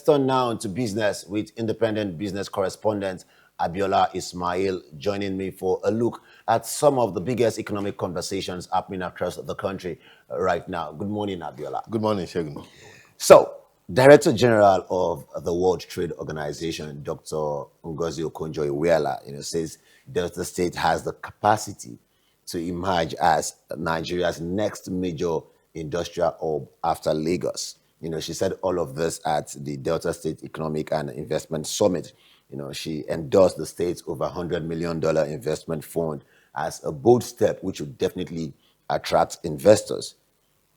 turn now to business with independent business correspondent Abiola Ismail joining me for a look at some of the biggest economic conversations happening across the country right now. Good morning, Abiola. Good morning, Shegun. So, Director General of the World Trade Organization, Dr. Ngozi Okonjo-Iweala, says Delta State has the capacity to emerge as Nigeria's next major industrial hub after Lagos. She said all of this at the Delta State Economic and Investment Summit. She endorsed the state's over $100 million investment fund as a bold step, which would definitely attract investors.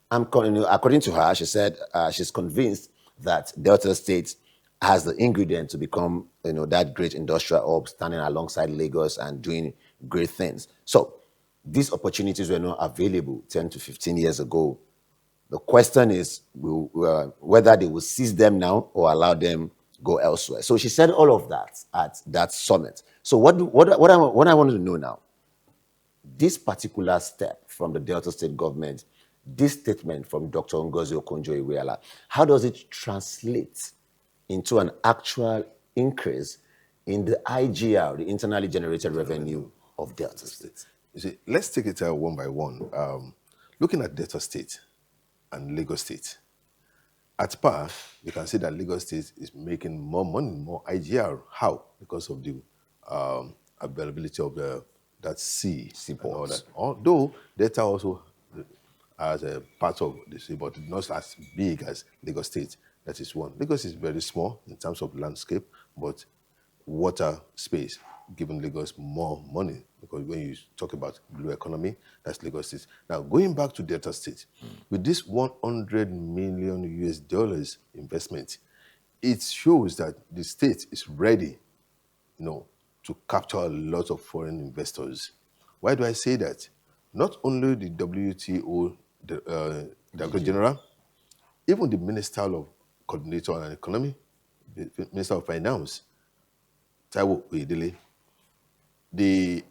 According to her, she said she's convinced that Delta State has the ingredient to become, that great industrial hub standing alongside Lagos and doing great things. So these opportunities were not available 10 to 15 years ago. The question is whether they will seize them now or allow them go elsewhere. So she said all of that at that summit. So what I wanted to know now, this particular step from the Delta State government, this statement from Dr. Ngozi Okonjo-Iweala, how does it translate into an actual increase in the IGR, the internally generated revenue of Delta State? You see, let's take it one by one. Looking at Delta State and Lagos State, at par, you can see that Lagos State is making more money, more IGR. How? Because of the availability of that seaports. Although Delta also has a part of the sea, but not as big as Lagos State. That is one. Lagos is very small in terms of landscape, but water space giving Lagos more money, because when you talk about blue economy, that's Lagos State. Now, going back to Delta State, with this $100 million US investment, it shows that the state is ready, to capture a lot of foreign investors. Why do I say that? Not only the WTO, the Director General, even the Minister of Coordinator on Economy, the Minister of Finance, Taiwo Oyedele, the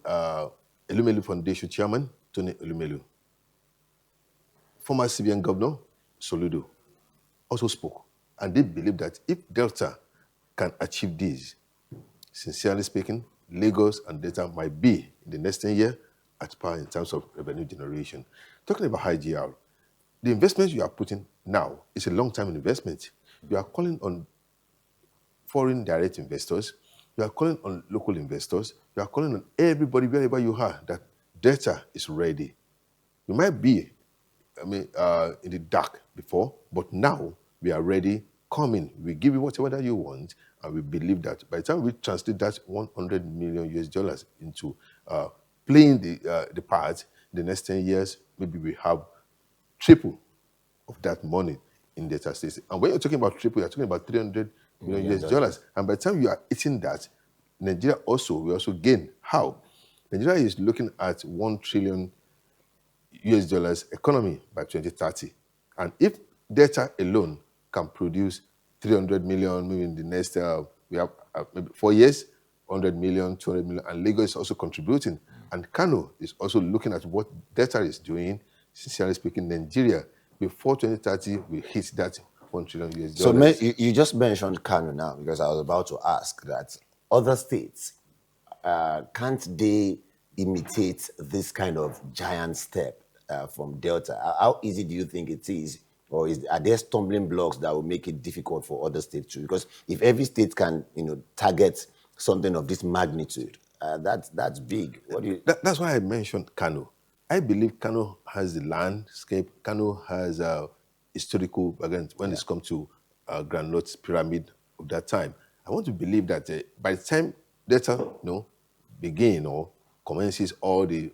Elumelu Foundation Chairman, Tony Elumelu, former CBN Governor, Soludo, also spoke. And they believe that if Delta can achieve this, sincerely speaking, Lagos and Delta might be, in the next 10 years, at par in terms of revenue generation. Talking about IGR, the investment you are putting now is a long-term investment. You are calling on foreign direct investors, you are calling on local investors, you are calling on everybody, wherever you are, that Delta is ready. You might be, in the dark before, but now we are ready. Come in, we give you whatever that you want, and we believe that by the time we translate that $100 million US into playing the part, in the next 10 years, maybe we have triple of that money in Delta State. And when you're talking about triple, you're talking about $300 million US. And by the time you are eating that, Nigeria we also gain. How? Nigeria is looking at $1 trillion US economy by 2030. And if Delta alone can produce 300 million, maybe in the next, we have maybe 4 years, 100 million, 200 million, and Lagos is also contributing. And Kano is also looking at what Delta is doing. Sincerely speaking, Nigeria, before 2030, we hit that $1 trillion US. So you just mentioned Kano now, because I was about to ask that other states, can't they imitate this kind of giant step from Delta? How easy do you think it is? Or are there stumbling blocks that will make it difficult for other states too? Because if every state can, target something of this magnitude, that's big. What do you? That's why I mentioned Kano. I believe Kano has the landscape. Kano has historical background when it comes to Grand Pyramid of that time. I want to believe that by the time Delta, begin or commences all the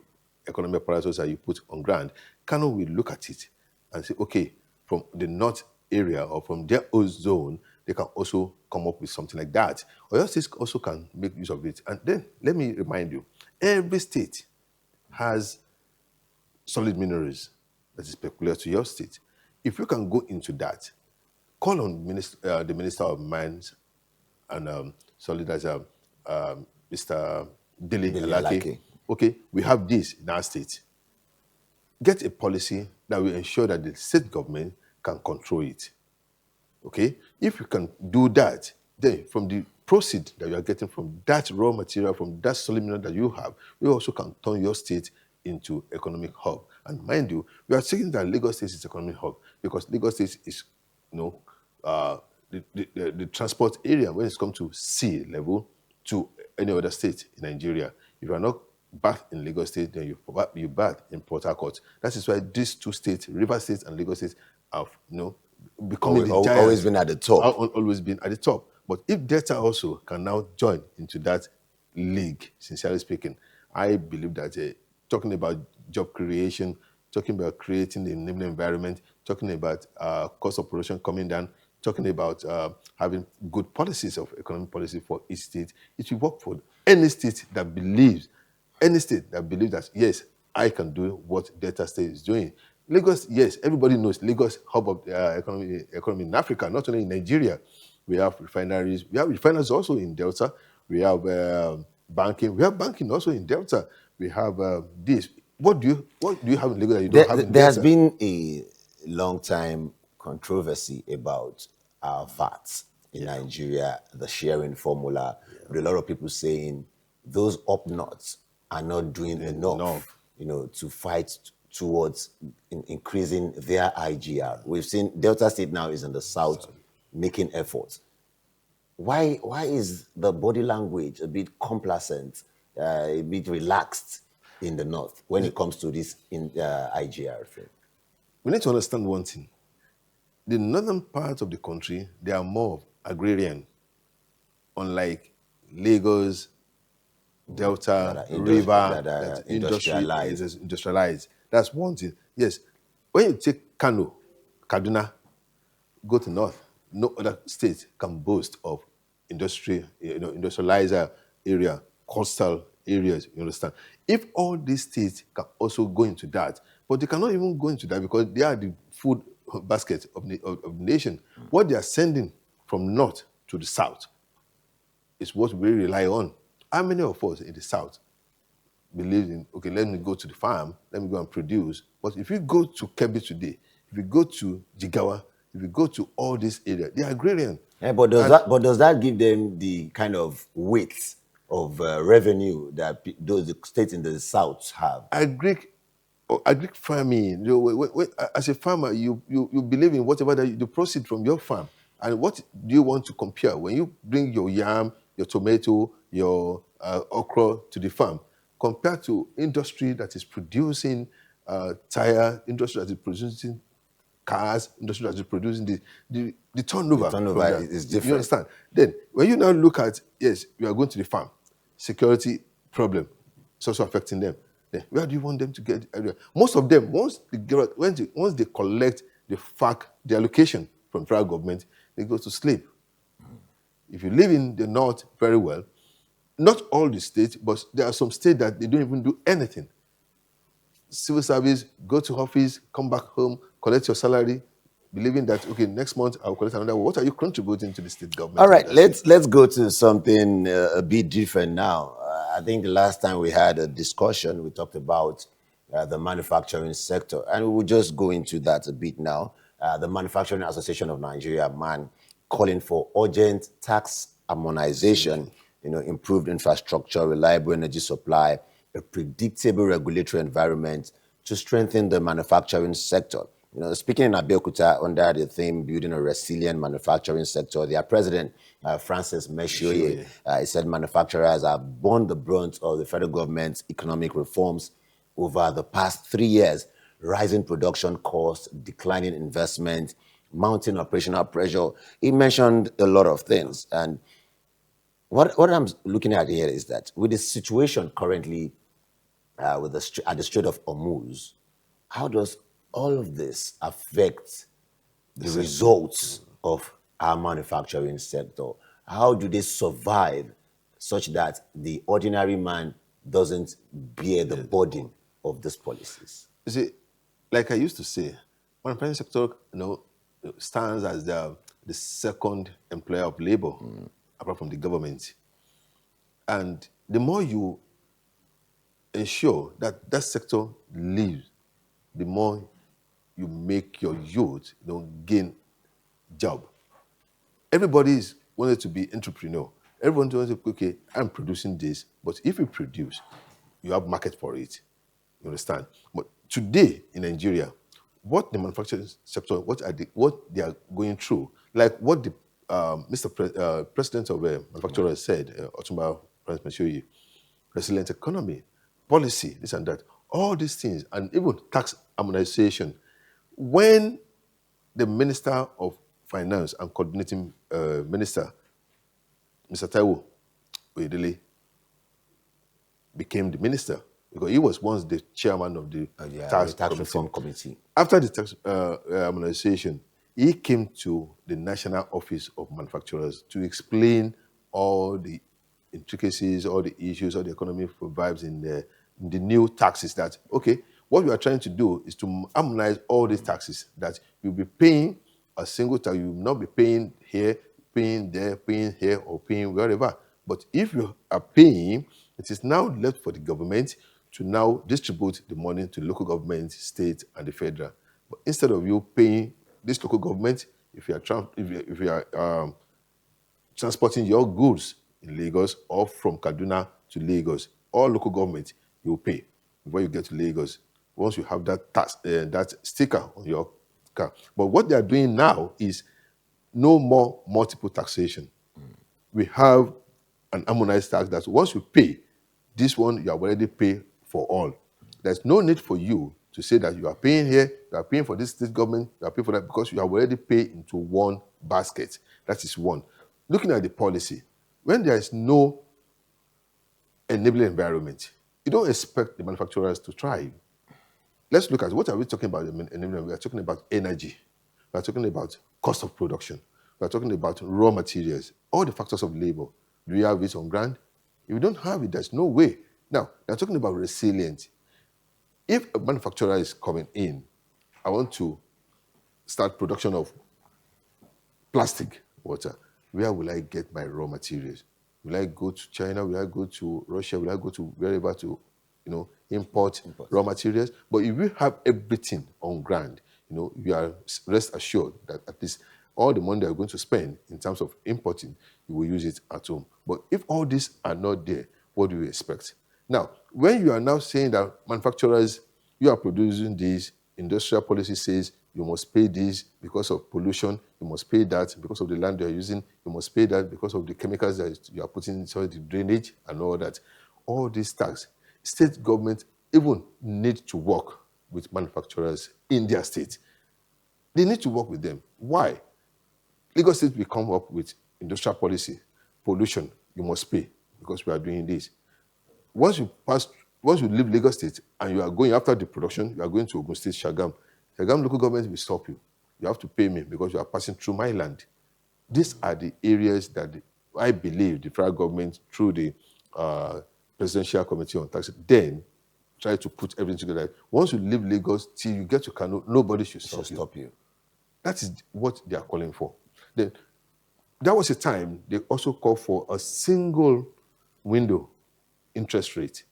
economic apparatus that you put on ground, Kano will look at it and say, okay, from the north area or from their own zone, they can also come up with something like that. Or your states also can make use of it. And then let me remind you, every state has solid minerals that is peculiar to your state. If you can go into that, call on the Minister of Mines and solid as Mr. Dele Alake. Okay, we have this in our state. Get a policy that will ensure that the state government can control it. Okay? If you can do that, then from the proceed that you are getting from that raw material, from that solid mineral that you have, you also can turn your state into economic hub. And mind you, we are saying that Lagos State is economic hub because Lagos State is, you know, the transport area when it comes to sea level to any other state in Nigeria. If you are not bath in Lagos State, then you bath in Port Harcourt. That is why these two states, River State and Lagos State, have becoming the Always giants. been at the top. Always been at the top. But if Delta also can now join into that league, sincerely speaking, I believe that talking about job creation, talking about creating the enabling environment, talking about cost of production coming down, talking about having good policies of economic policy for each state, it will work for any state that believes that, yes, I can do what Delta State is doing. Lagos, yes, everybody knows Lagos, hub of economy in Africa, not only in Nigeria. We have refineries. We have refineries also in Delta. We have banking. We have banking also in Delta. We have this. What do you have in Lagos that you don't have in There has Delta? been a long time controversy about our VATs in Nigeria, the sharing formula, with a lot of people saying those up north are not doing enough, to fight towards increasing their IGR. We've seen Delta State now is in the south making efforts. Why is the body language a bit complacent, a bit relaxed in the north when it comes to this IGR thing? We need to understand one thing. The northern part of the country, they are more agrarian, unlike Lagos, Delta, River, that industry is industrialized. That's one thing. Yes, when you take Kano, Kaduna, go to north, no other state can boast of industrializer area, coastal areas, you understand? If all these states can also go into that, but they cannot even go into that because they are the food basket of the nation. What they are sending from north to the south is what we rely on. How many of us in the south believe in, okay, let me go to the farm, let me go and produce. But if you go to Kebbi today, if you go to Jigawa, if you go to all these areas, they are agrarian. Yeah, but does that give them the kind of weight of revenue that those states in the south have? Agric farming, as a farmer, you believe in whatever that the proceed from your farm. And what do you want to compare? When you bring your yam, your tomato, your okra to the farm, compared to industry that is producing tire, industry that is producing cars, industry that is producing the turnover. The turnover is different. You understand? Then, when you now look at, yes, we are going to the farm, security problem, it's also affecting them. Then, where do you want them to get? Most of them, once they collect the allocation from federal government, they go to sleep. If you live in the north very well, not all the states, but there are some states that they don't even do anything. Civil service, go to office, come back home, collect your salary, believing that, okay, next month I'll collect another one. What are you contributing to the state government? All right, let's go to something a bit different now. I think the last time we had a discussion, we talked about the manufacturing sector, and we will just go into that a bit now. The Manufacturing Association of Nigeria, MAN, calling for urgent tax harmonization, improved infrastructure, reliable energy supply, a predictable regulatory environment to strengthen the manufacturing sector. Speaking in Abeokuta under the theme Building a Resilient Manufacturing Sector, their president, Francis Meshoye, he said manufacturers have borne the brunt of the federal government's economic reforms over the past 3 years, rising production costs, declining investment, mounting operational pressure. He mentioned a lot of things. And what I'm looking at here is that with the situation currently at the Strait of Hormuz, how does all of this affect the results of our manufacturing sector? How do they survive such that the ordinary man doesn't bear the burden of these policies? You see, like I used to say, manufacturing sector, stands as the second employer of labor, apart from the government. And the more you ensure that that sector lives, the more you make your youth gain job. Everybody is wanted to be entrepreneur. Everyone wants to, okay, I'm producing this, but if you produce, you have market for it. You understand? But today in Nigeria, what the manufacturing sector, what they are going through, like what the President of manufacturers said, Otumba Prince resilient economy, policy, this and that, all these things, and even tax harmonization. When the Minister of Finance and Coordinating Minister, Mr. Taiwo Oyedele, became the minister, because he was once the chairman of the The tax tax committee. reform committee. After the tax harmonization, he came to the National Office of Manufacturers to explain all the intricacies, all the issues, all the economic vibes in the new taxes. That, okay, what we are trying to do is to harmonize all these taxes, that you'll be paying a single tax, you will not be paying here, paying there, paying here, or paying wherever. But if you are paying, it is now left for the government to now distribute the money to local government, state, and the federal. But instead of you paying this local government, if you are transporting your goods in Lagos or from Kaduna to Lagos, all local government, you will pay before you get to Lagos. Once you have that tax, that sticker on your car. But what they are doing now is no more multiple taxation. We have an harmonized tax that once you pay, this one you have already paid for all. There's no need for you to say that you are paying here, you are paying for this state government, you are paying for that, because you have already paid into one basket. That is one. Looking at the policy, when there is no enabling environment, you don't expect the manufacturers to thrive. Let's look at, what are we talking about? We are talking about energy. We are talking about cost of production. We are talking about raw materials, all the factors of labor. Do you have it on ground? If you don't have it, there's no way. Now, we are talking about resilience. If a manufacturer is coming in, I want to start production of plastic water, where will I get my raw materials? Will I go to China? Will I go to Russia? Will I go to wherever to, import raw materials? But if you have everything on ground, you are rest assured that at least all the money that you're going to spend in terms of importing, you will use it at home. But if all these are not there, what do you expect? Now, when you are now saying that manufacturers, you are producing this, industrial policy says you must pay this because of pollution, you must pay that because of the land you are using, you must pay that because of the chemicals that you are putting inside the drainage and all that. All these tax, state government even need to work with manufacturers in their state. They need to work with them. Why? Lagos State will come up with industrial policy, pollution, you must pay because we are doing this. Once you leave Lagos State and you are going after the production, you are going to Ogun State, Shagam local government will stop you. You have to pay me because you are passing through my land. These are the areas that I believe the federal government, through the Presidential Committee on Taxes, then try to put everything together. Once you leave Lagos till you get to Kano, nobody should stop you. That is what they are calling for. Then that was a time they also called for a single window interest rate.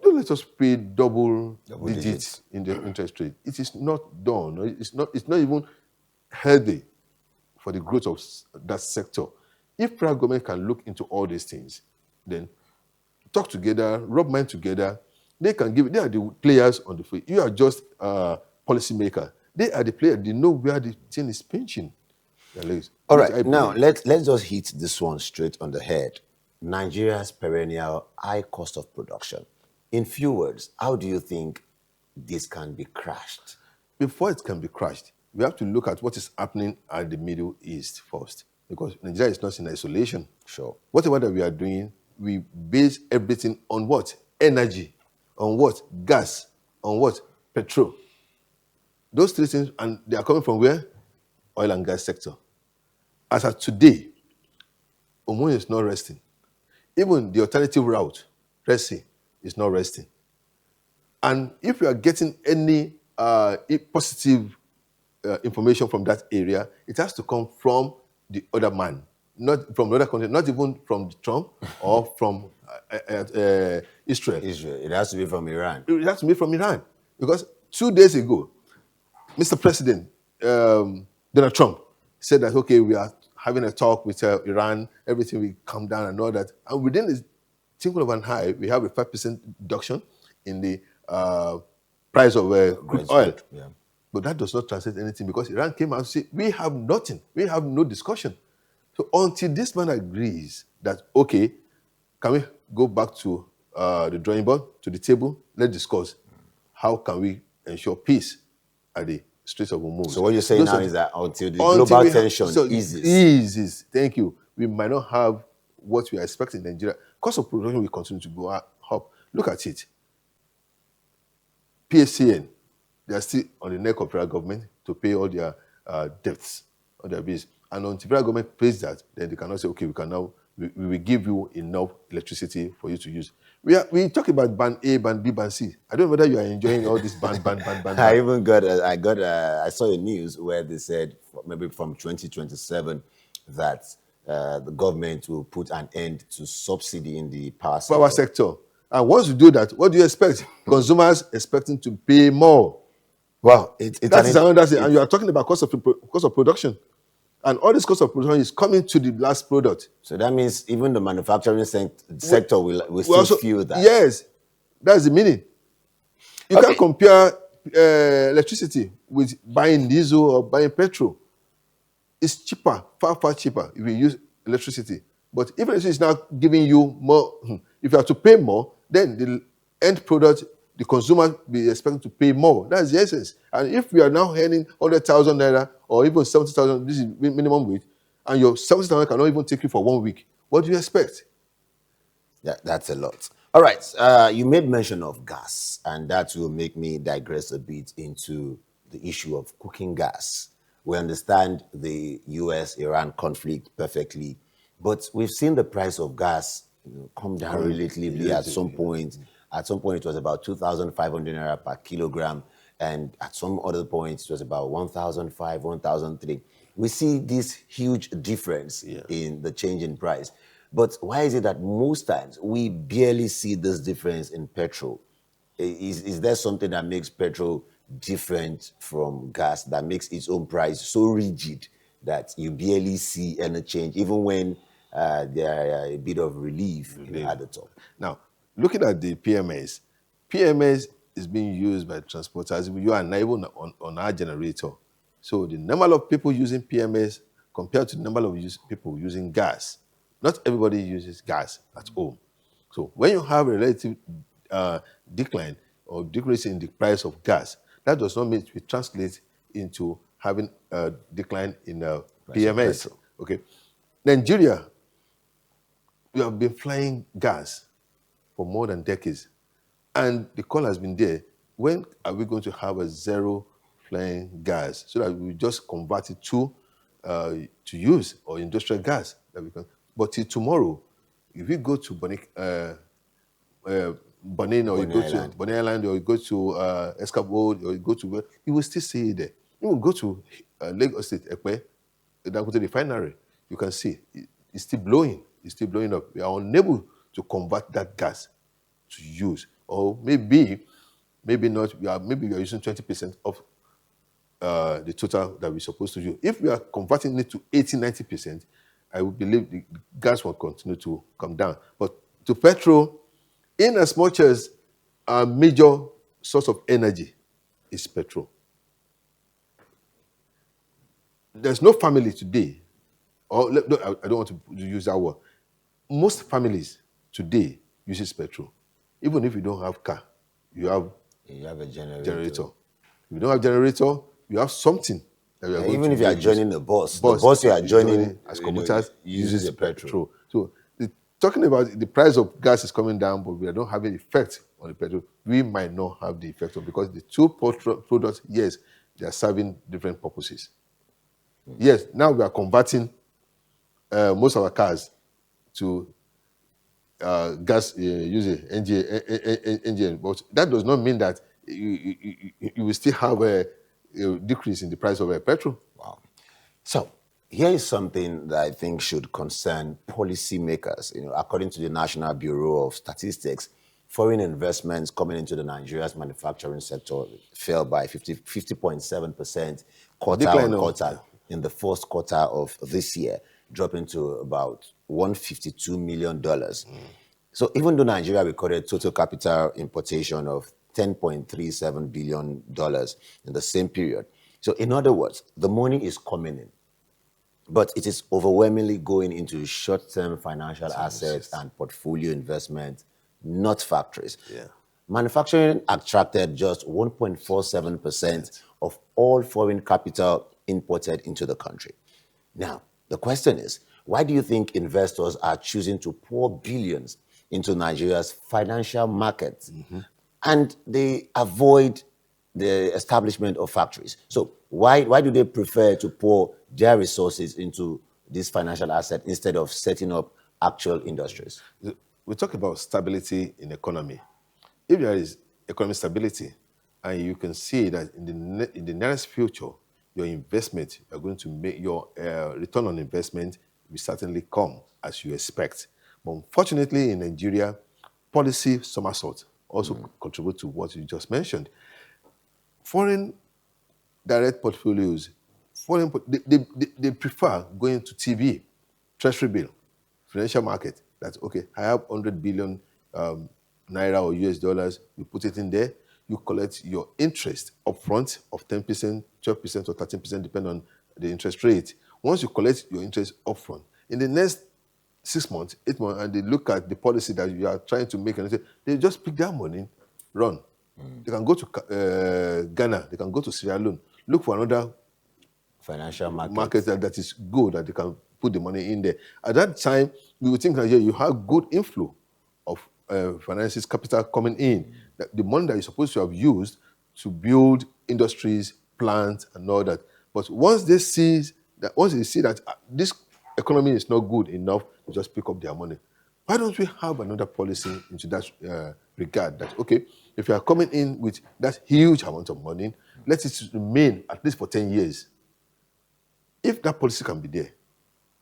Don't let us pay double digits in the interest rate. It is not done. It's not even healthy for the growth of that sector. If federal government can look into all these things, then talk together, rub minds together, they are the players on the field. You are just a policymaker. They are the players. They know where the thing is pinching. All right, now let's just hit this one straight on the head. Nigeria's perennial high cost of production. In few words, how do you think this can be crushed? Before it can be crushed, we have to look at what is happening at the Middle East first, because Nigeria is not in isolation. Sure. Whatever that we are doing, we base everything on what? Energy. On what? Gas. On what? Petrol. Those three things, and they are coming from where? Oil and gas sector. As of today, Omo is not resting. Even the alternative route, Red Sea, is not resting. And if you are getting any positive information from that area, it has to come from the other man, not from another country, not even from Trump or from Israel. It has to be from Iran. It has to be from Iran. Because 2 days ago, Mr. President Donald Trump said that, okay, we are having a talk with Iran, everything will come down and all that. And within the twinkle of an eye, we have a 5% reduction in the price of crude Brent oil. crude, yeah. But that does not translate anything because Iran came out and said, we have nothing. We have no discussion. So until this man agrees that, okay, can we go back to the drawing board, to the table, let's discuss how can we ensure peace at the Straits of Hormuz. So what you're saying now is that until the until global we tension eases, eases, thank you, we might not have what we are expecting in Nigeria. Cost of production will continue to go up. Look at it. PSCN, they are still on the neck of federal government to pay all their debts, all their bills. And until federal government pays that, then they cannot say, okay, we will give you enough electricity for you to use. We talk about band A, band B, band C. I don't know whether you are enjoying all this band. I even I saw a news where they said maybe from 2027 that the government will put an end to subsidy in the power sector. And once you do that, what do you expect? Consumers expecting to pay more. Well, that is another thing. And you are talking about cost of production. And all this cost of production is coming to the last product. So that means even the manufacturing sector will still feel that. Yes, that's the meaning. You can't compare electricity with buying diesel or buying petrol. It's cheaper, far, far cheaper if you use electricity. But if electricity is now giving you more, if you have to pay more, then the end product, the consumer be expecting to pay more. That's the essence. And if we are now earning 100,000 naira or even 70,000, this is minimum wage, and your 70,000 cannot even take you for 1 week, what do you expect? Yeah, that's a lot. All right, you made mention of gas, and that will make me digress a bit into the issue of cooking gas. We understand the US-Iran conflict perfectly, but we've seen the price of gas come down relatively at some point. At some point, it was about 2,500 naira per kilogram, and at some other points, it was about 1,500, 1,003. We see this huge difference in the change in price. But why is it that most times we barely see this difference in petrol? Is there something that makes petrol different from gas, that makes its own price so rigid that you barely see any change, even when there are a bit of relief at the top? Now, looking at the PMS is being used by transporters. You are not even on our generator. So the number of people using PMS compared to the number of people using gas, not everybody uses gas at home. So when you have a relative decline or decrease in the price of gas, that does not mean it translates into having a decline in PMS. Okay, Nigeria, we have been flying gas for more than decades, and the call has been there. When are we going to have a zero flying gas so that we just convert it to use or industrial gas that we can? But till tomorrow, if you go to Bonin or you go to Bonny Island or you go to Escabode or you go to, you will still see it there. You will go to Lagos State, Ekpe, the refinery, you can see it's still blowing. It's still blowing up. We are unable to convert that gas to use. Or maybe not. Maybe we are using 20% of the total that we're supposed to use. If we are converting it to 80, 90%, I would believe the gas will continue to come down. But to petrol, in as much as our major source of energy is petrol, there's no family today, or I don't want to use that word. Most families today uses petrol. Even if you don't have car, you have a generator. If you don't have generator, you have something. Even if you are joining the bus you are joining as commuters uses the petrol. So talking about the price of gas is coming down, but we don't have an effect on the petrol. We might not have the effect on, because the two products, yes, they are serving different purposes. Yes, now we are converting most of our cars to gas using engine, but that does not mean that you will still have a decrease in the price of petrol. Wow. So here is something that I think should concern policymakers. According to the National Bureau of Statistics, foreign investments coming into the Nigeria's manufacturing sector fell by 50.7% quarter on quarter in the first quarter of this year. dropping to about $152 million. So even though Nigeria recorded total capital importation of $10.37 billion in the same period. So in other words, the money is coming in, but it is overwhelmingly going into short-term financial assets and portfolio investment, not factories. Yeah. Manufacturing attracted just 1.47% of all foreign capital imported into the country. Now, the question is, why do you think investors are choosing to pour billions into Nigeria's financial markets and they avoid the establishment of factories? So why do they prefer to pour their resources into this financial asset instead of setting up actual industries? We talk about stability in economy. If there is economic stability, and you can see that in the nearest future, your investment, you're going to make your return on investment will certainly come as you expect. But unfortunately, in Nigeria, policy somersault also contribute to what you just mentioned. Foreign direct portfolios, they prefer going to TV, treasury bill, financial market. That's okay. I have 100 billion naira or US dollars. You put it in there. You collect your interest upfront of 10%, 12%, or 13%, depending on the interest rate. Once you collect your interest upfront, in the next 6 months, 8 months, and they look at the policy that you are trying to make, and they just pick that money, run. They can go to Ghana. They can go to Sierra Leone. Look for another Financial market that is good, that they can put the money in there. At that time, we would think that you have good inflow of finances, capital coming in. That the money that you're supposed to have used to build industries, plants, and all that. But once they see that this economy is not good enough, they just pick up their money. Why don't we have another policy into that regard? That okay, if you are coming in with that huge amount of money, let it remain at least for 10 years. If that policy can be there,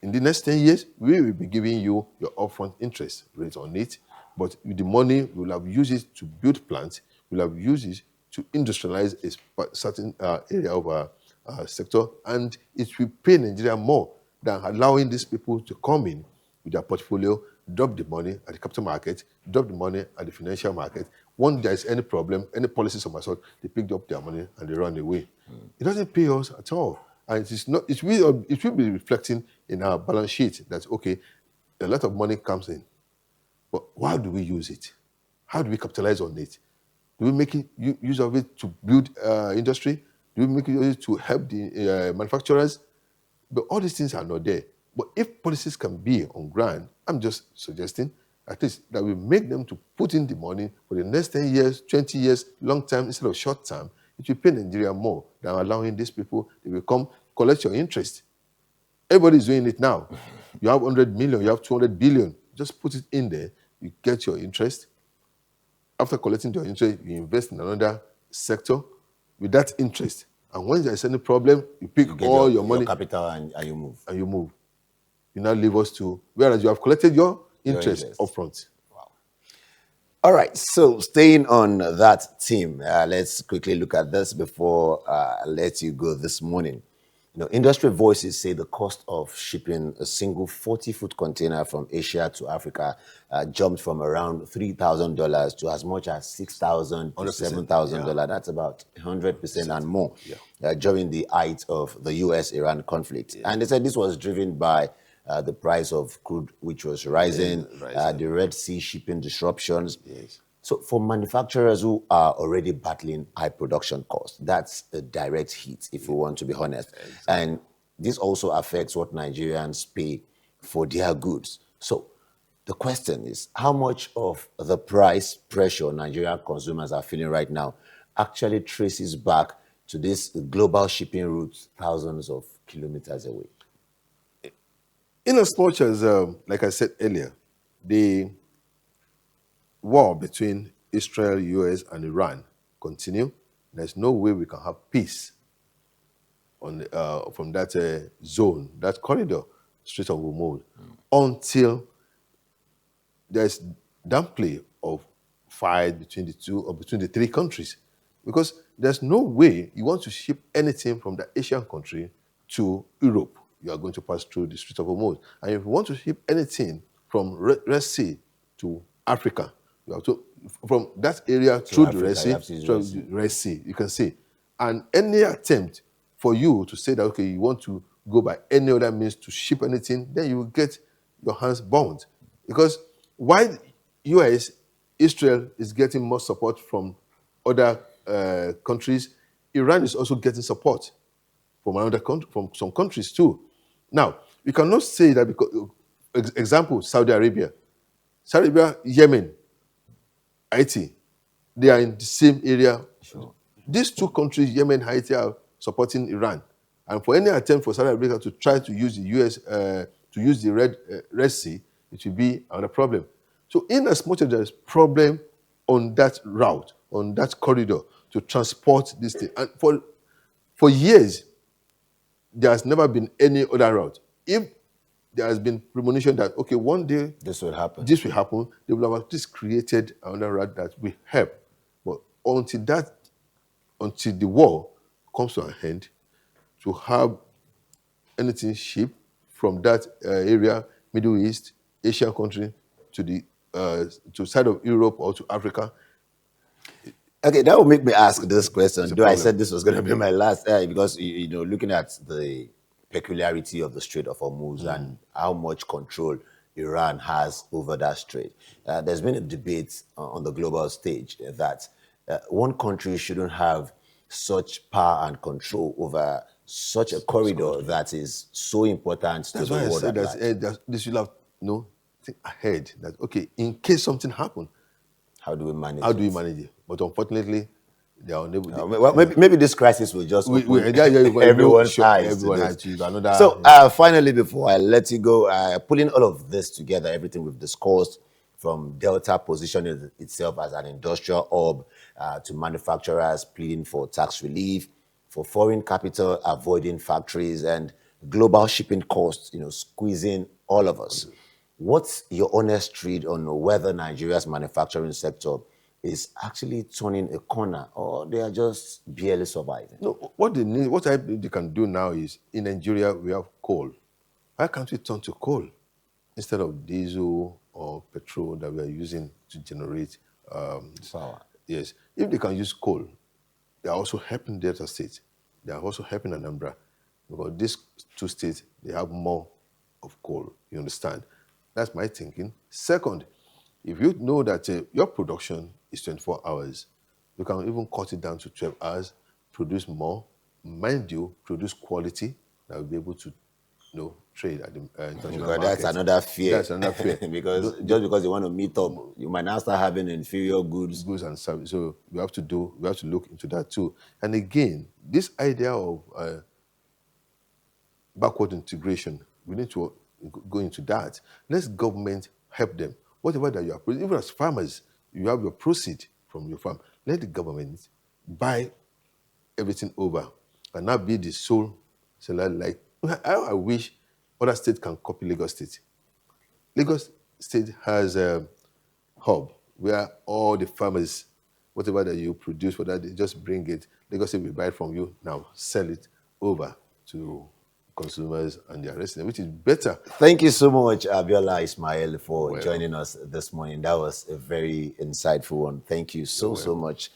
in the next 10 years, we will be giving you your upfront interest rate on it, but with the money, we will have used it to build plants, we will have used it to industrialize a certain area of our sector, and it will pay Nigeria more than allowing these people to come in with their portfolio, drop the money at the capital market, drop the money at the financial market. When there is any problem, any policies of my sort, they pick up their money and they run away. It doesn't pay us at all. And it is not. It will be reflecting in our balance sheet that okay, a lot of money comes in, but how do we use it? How do we capitalize on it? Do we make use of it to build industry? Do we make use to help the manufacturers? But all these things are not there. But if policies can be on ground, I'm just suggesting at least that we make them to put in the money for the next 10 years, 20 years, long term instead of short term. It will pay Nigeria more than allowing these people, they will come collect your interest. Everybody's doing it now. You have 100 million, you have 200 billion. Just put it in there, you get your interest. After collecting your interest, you invest in another sector with that interest. And when there's any problem, you pick all your money. Your capital and you move. And you move. You now leave us to, whereas you have collected your interest upfront. All right, so staying on that theme, let's quickly look at this before I let you go this morning. Industry voices say the cost of shipping a single 40-foot container from Asia to Africa jumped from around $3,000 to as much as $6,000 to $7,000. Yeah. That's about 100% and more during the height of the U.S.-Iran conflict. Yeah. And they said this was driven by the price of crude, which was rising, the Red Sea shipping disruptions. Yes. So for manufacturers who are already battling high production costs, that's a direct hit, if we want to be honest. Exactly. And this also affects what Nigerians pay for their goods. So the question is, how much of the price pressure Nigerian consumers are feeling right now actually traces back to this global shipping routes thousands of kilometers away? In as much as, like I said earlier, the war between Israel, US, and Iran continue, there's no way we can have peace on from that zone, that corridor, Strait of Hormuz, until there's downplay of fight between the two or between the three countries. Because there's no way you want to ship anything from the Asian country to Europe. you are going to pass through the Strait of Hormuz. And if you want to ship anything from Red Sea to Africa, you have to, from that area To through the Red Africa, you Sea, have to use through Red the Sea. Red Sea, you can see. And any attempt for you to say that, okay, you want to go by any other means to ship anything, then you will get your hands bound. Because while US, Israel is getting more support from other countries, Iran is also getting support from another country, from some countries too. Now, we cannot say that because, example, Saudi Arabia, Yemen, Haiti, they are in the same area. Sure. These two countries, Yemen, Haiti, are supporting Iran. And for any attempt for Saudi Arabia to try to use the US, to use the Red Sea, it will be another problem. So in as much as there is problem on that route, on that corridor to transport this thing, and for years, there has never been any other route. If there has been premonition that, okay, one day This will happen. this will happen, they will have at least created another route that will help. But until the war comes to an end, to have anything shipped from that area, Middle East, Asian country, to the side of Europe or to Africa, Okay, that will make me ask this it's question. a Though I problem. said this was going to be my last, because looking at the peculiarity of the Strait of Hormuz and how much control Iran has over that strait, there's been a debate on the global stage that one country shouldn't have such power and control over such a corridor that is so important to That's the why I world said at that, large. that this will have think ahead. That okay, in case something happens, How do we how manage do we it? manage it? But unfortunately, they are unable. Well, maybe this crisis will just open everyone's Sure, eyes to everyone this. had to use another. So, finally, before I let you go, putting all of this together, everything we've discussed, from Delta positioning itself as an industrial hub to manufacturers pleading for tax relief, for foreign capital avoiding factories, and global shipping costs, squeezing all of us. What's your honest read on whether Nigeria's manufacturing sector is actually turning a corner, or they are just barely surviving? No, what they need, what I believe they can do now is in Nigeria we have coal. Why can't we turn to coal instead of diesel or petrol that we are using to generate? Sour. Yes, if they can use coal, they are also helping Delta State. They are also helping Anambra because these two states they have more of coal. You understand? That's my thinking. Second, if you know that your production is 24 hours, you can even cut it down to 12 hours, produce more, mind you, produce quality that will be able to trade at the international Because that's market. another fear. That's another fear. Because just because you want to meet up, you might now start having inferior goods. Goods and service. So we have to look into that too. And again, this idea of backward integration, we need to go into that. Let government help them. Whatever that you are producing, even as farmers, you have your proceed from your farm. Let the government buy everything over and not be the sole seller. Like I wish other states can copy Lagos State. Lagos State has a hub where all the farmers, whatever that you produce for that, they just bring it. Lagos State will buy it from you, now sell it over to consumers and their residents, which is better. Thank you so much, Abiola Ismail, for Well, joining us this morning. That was a very insightful one. Thank you so, so welcome. much.